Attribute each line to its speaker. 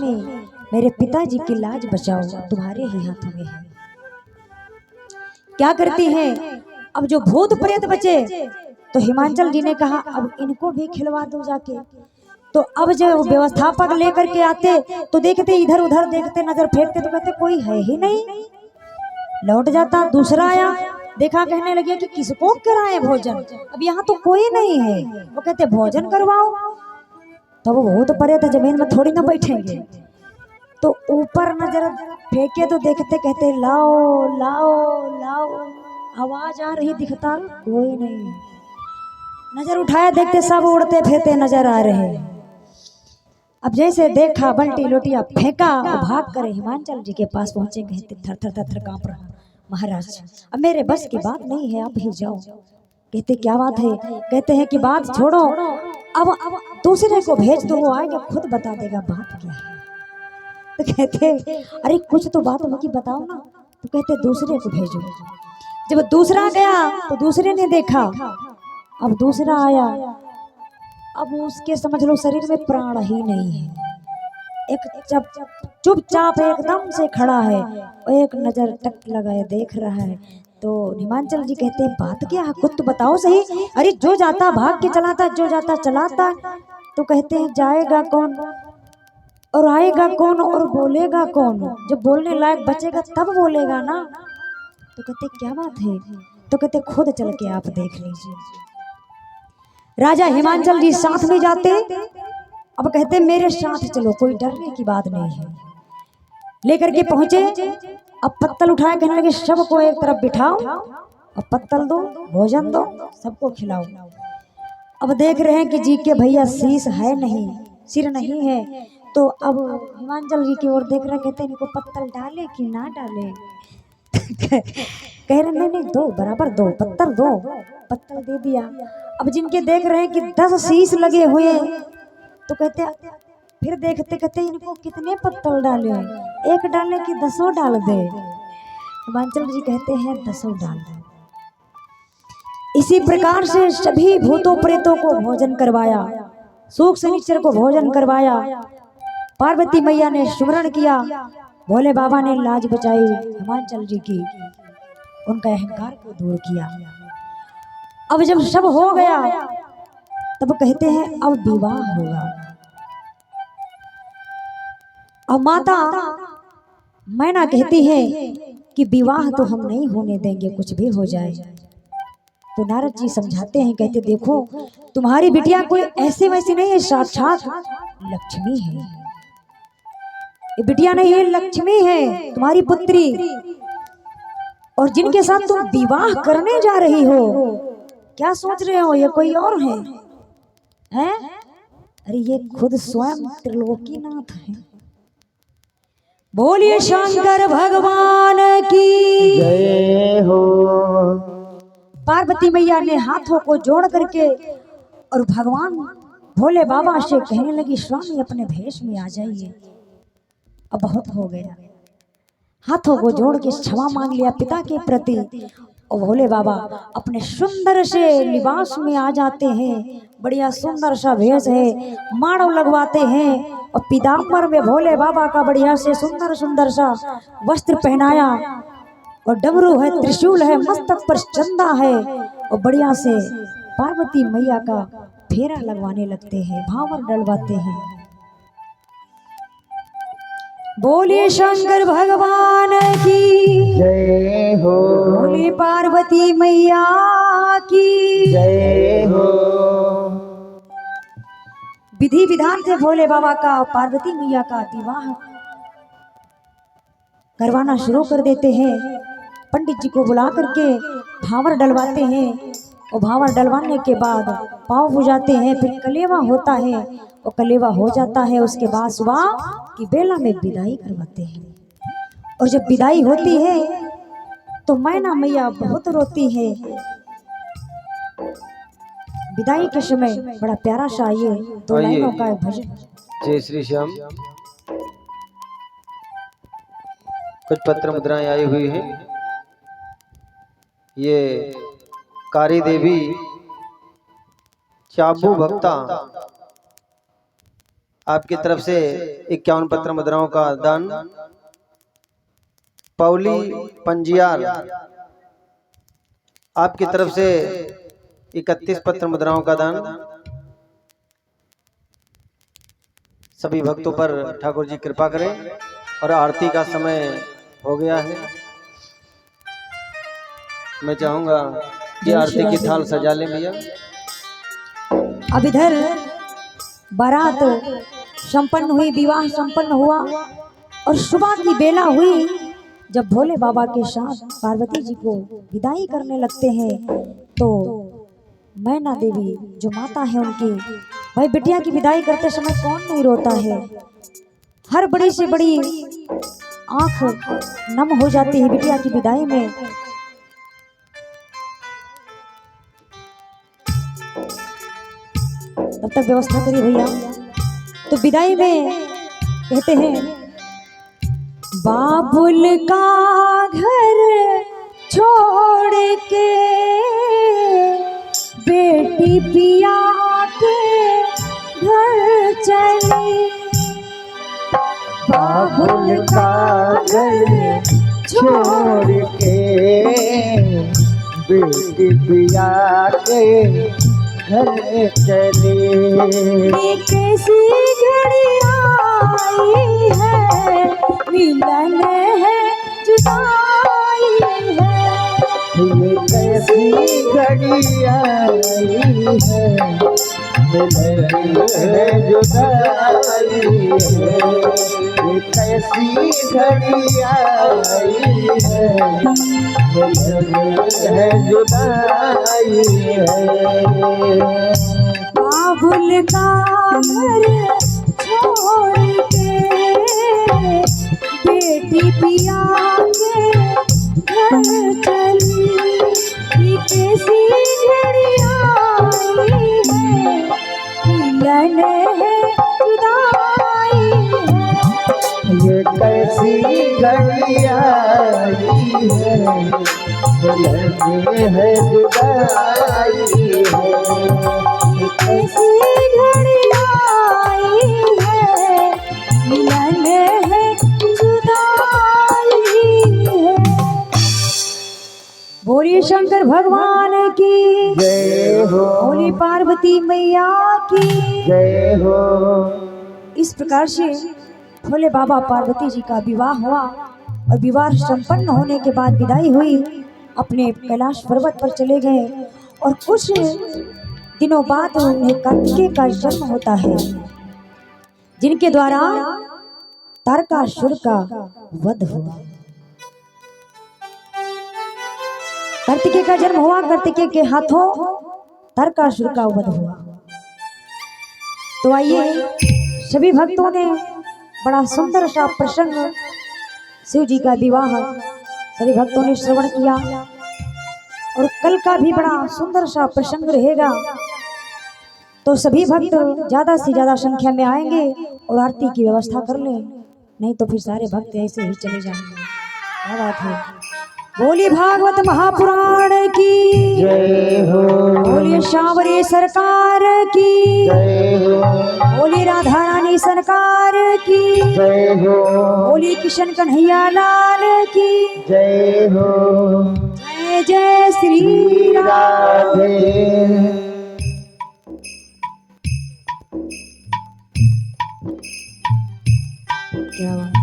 Speaker 1: स्वामी मेरे पिताजी की लाज बचाओ, तुम्हारे ही हाथों में है। क्या करती हैं? अब जो भूत प्रेत बचे तो हिमांचल जी ने कहा अब इनको भी खिलवा दो जाके। तो अब जो व्यवस्थापक लेकर के आते तो देखते इधर उधर देखते, नजर फेरते तो कहते कोई है ही नहीं। लौट जाता, दूसरा आया, देखा, कहने लगे कि किसको कराए भोजन, अब यहाँ तो कोई नहीं है। वो कहते भोजन करवाओ। तो वो भूत प्रेत जमीन में थोड़ी ना बैठेंगे, तो ऊपर नजर फेंके तो देखते, कहते लाओ लाओ लाओ, आवाज आ रही, दिखता कोई नहीं। नजर उठाया, देखते सब उड़ते फिरते नजर आ रहे। अब जैसे देखा बल्टी लोटिया फेंका और भाग कर हिमांचल जी के पास पहुंचे। कहते थर थर थर थर कांप रहा, महाराज अब मेरे बस की बात नहीं है, आप ही जाओ। कहते क्या बात है? कहते हैं कि बात छोड़ो, अब दूसरे को भेज दो, वो आएगा खुद बता देगा बात क्या है। तो कहते अरे कुछ तो बात होगी, बताओ ना। तो कहते दूसरे को भेजो। जब दूसरा गया तो दूसरे ने देखा, अब दूसरा आया, अब उसके समझ लो शरीर में प्राण ही नहीं है। एक चुपचाप एकदम से खड़ा है और एक नजर टक लगाए देख रहा है। तो हिमांचल जी कहते हैं बात क्या है, कुछ तो बताओ सही। अरे जो जाता भाग के चलाता, जो जाता चलाता। तो कहते हैं जाएगा कौन और आएगा कौन और बोलेगा कौन? जब बोलने लायक बचेगा तब बोलेगा ना। तो कहते क्या बात है? तो कहते खुद चल के आप देख लीजिए। राजा हिमांचल जी साथ में जाते। अब कहते मेरे साथ चलो, कोई डरने की बात नहीं है। लेकर के पहुंचे, अब पत्तल उठाए, कहने लगे सबको एक तरफ बिठाओ और पत्तल दो, भोजन दो, सबको खिलाओ। अब देख रहे हैं कि जी के भैया शीश है नहीं, सिर नहीं है। तो अब हिमांचल जी की ओर देख रहे, कहते इनको पत्तल डाले कि ना डाले। कह रहे नहीं दो, बराबर दो, पत्तल दो। पत्तल दे दिया। अब जिनके देख रहे हैं कि 10 शीश लगे हुए, तो कहते फिर देखते, कहते इनको कितने पत्तल डाले, एक डाले कि 10 डाल दे। हिमांचल जी कहते हैं 10 डाल दे। इसी प्रकार से सभी भूतों प्रेतों को भोजन करवाया, सूख शनिचर को भोजन करवाया। पार्वती मैया ने सुमरण किया, भोले बाबा ने लाज बचाई हिमांचल जी की, उनका अहंकार को दूर किया। अब जब सब हो गया तब कहते हैं अब विवाह होगा। अब माता मैना कहती है कि विवाह तो हम नहीं होने देंगे, कुछ भी हो जाए। तो नारद जी समझाते हैं, कहते देखो तुम्हारी बिटिया कोई ऐसे वैसी नहीं है, साक्षात लक्ष्मी है। ये बिटिया नहीं है, लक्ष्मी है तुम्हारी पुत्री। और जिनके साथ तुम विवाह करने जा रही हो, क्या सोच रहे हो ये कोई और है? हैं? अरे ये खुद स्वयं त्रिलोकीनाथ है। बोलिए शंकर भगवान की
Speaker 2: जय हो।
Speaker 1: पार्वती मैया ने हाथों को जोड़ करके और भगवान भोले बाबा से कहने लगी स्वामी अपने भेष में आ जाइए, अब बहुत हो गया। हाथों को जोड़ के क्षमा मांग लिया पिता के प्रति। और भोले बाबा अपने सुंदर से लिबास में आ जाते हैं, बढ़िया सुंदर सा भेष है, माड़ो लगवाते हैं और पीताम्बर में भोले बाबा का बढ़िया से सुंदर सुंदर सा वस्त्र पहनाया और डमरू है, त्रिशूल है, मस्तक पर चंदा है और बढ़िया से पार्वती मैया का फेरा लगवाने लगते हैं, भावर डलवाते हैं। बोलिए शंकर भगवान की
Speaker 2: जय हो।
Speaker 1: बोलिए पार्वती मैया की
Speaker 2: जय हो।
Speaker 1: विधि विधान से भोले बाबा का और पार्वती मैया का विवाह करवाना शुरू कर देते हैं। पंडित जी को बुला करके भावर डलवाते हैं और भावर डलवाने के बाद पाँव बुझाते हैं, फिर कलेवा होता है और कलेवा हो जाता है। उसके बाद सुबह की बेला में विदाई करवाते हैं। और जब विदाई होती है तो मैना मैया बहुत रोती है। विदाई के समय बड़ा प्यारा सा ये 2 लाइनों का भजन।
Speaker 2: जय श्री श्याम। कुछ पत्र मुद्राएं आई हुई हैं। ये कारी देवी चाबू भक्ता आपकी तरफ से 51 पत्र मुद्राओं का दान। पौली पंजियार आपकी तरफ से 31 पत्र मुद्राओं का दान। सभी भक्तों पर ठाकुर जी कृपा करें और आरती का समय हो गया है। मैं चाहूंगा कि आरती की थाल सजा लें भैया।
Speaker 1: अब इधर बारात संपन्न हुई, विवाह संपन्न हुआ और सुबह की बेला हुई। जब भोले बाबा के साथ पार्वती जी को विदाई करने लगते हैं तो मैना देवी जो माता है उनकी, भाई बिटिया की विदाई करते समय कौन नहीं रोता है। हर बड़ी से बड़ी आंख नम हो जाती है बिटिया की विदाई में। तब तक व्यवस्था करिए भैया। तो विदाई में कहते हैं, बाबुल का घर छोड़ के बेटी पिया के घर चली।
Speaker 3: बाबुल का घर छोड़ के बेटी पिया के घर चले।
Speaker 1: ये कैसी घड़ी आई है, मिलन है जुदाई है।
Speaker 3: ये कैसी घड़ी आई है, मिलन है जुदाई है। ये कैसी घड़ी आई है, मिलन है जुदाई है।
Speaker 1: बाबुल का घर छोड़ के बेटी पिया के घर चली। ये कैसी घड़ी आई है, मिलन है जुदाई है।
Speaker 3: ये कैसी घड़ी आई है, मिलन है जुदाई है।
Speaker 1: कैसी घड़ी आई है, मिलन है जुदाई है। बोलिए शंकर भगवान की
Speaker 3: जय हो,
Speaker 1: बोली पार्वती मैया की
Speaker 3: जय हो।
Speaker 1: इस प्रकार से भोले बाबा पार्वती जी का विवाह हुआ और विवाह संपन्न होने के बाद विदाई हुई। अपने कैलाश पर्वत पर चले गए और कुछ दिनों बाद उन्हें कार्तिकेय का जन्म होता है, जिनके द्वारा तारकासुर का वध हुआ। कार्तिकेय का जन्म हुआ, कार्तिकेय के हाथों तारकासुर का वध हुआ। तो आइए सभी भक्तों ने बड़ा सुंदर सा प्रसंग शिव जी का विवाह सभी भक्तों ने श्रवण किया और कल का भी बड़ा सुंदर सा प्रसंग रहेगा। तो सभी भक्त ज्यादा से ज्यादा संख्या में आएंगे और आरती की व्यवस्था कर लें, नहीं तो फिर सारे भक्त ऐसे ही चले जाएंगे। क्या बात है। बोलिए भागवत महापुराण की
Speaker 3: जय हो,
Speaker 1: बोलिए शावरी सरकार की
Speaker 3: जय हो,
Speaker 1: बोलिए राधा रानी सरकार की
Speaker 3: जय हो,
Speaker 1: बोलिए किशन कन्हैया लाल की
Speaker 3: जय हो।
Speaker 1: जय जय श्री राम।
Speaker 3: राधे।
Speaker 1: क्या बात है।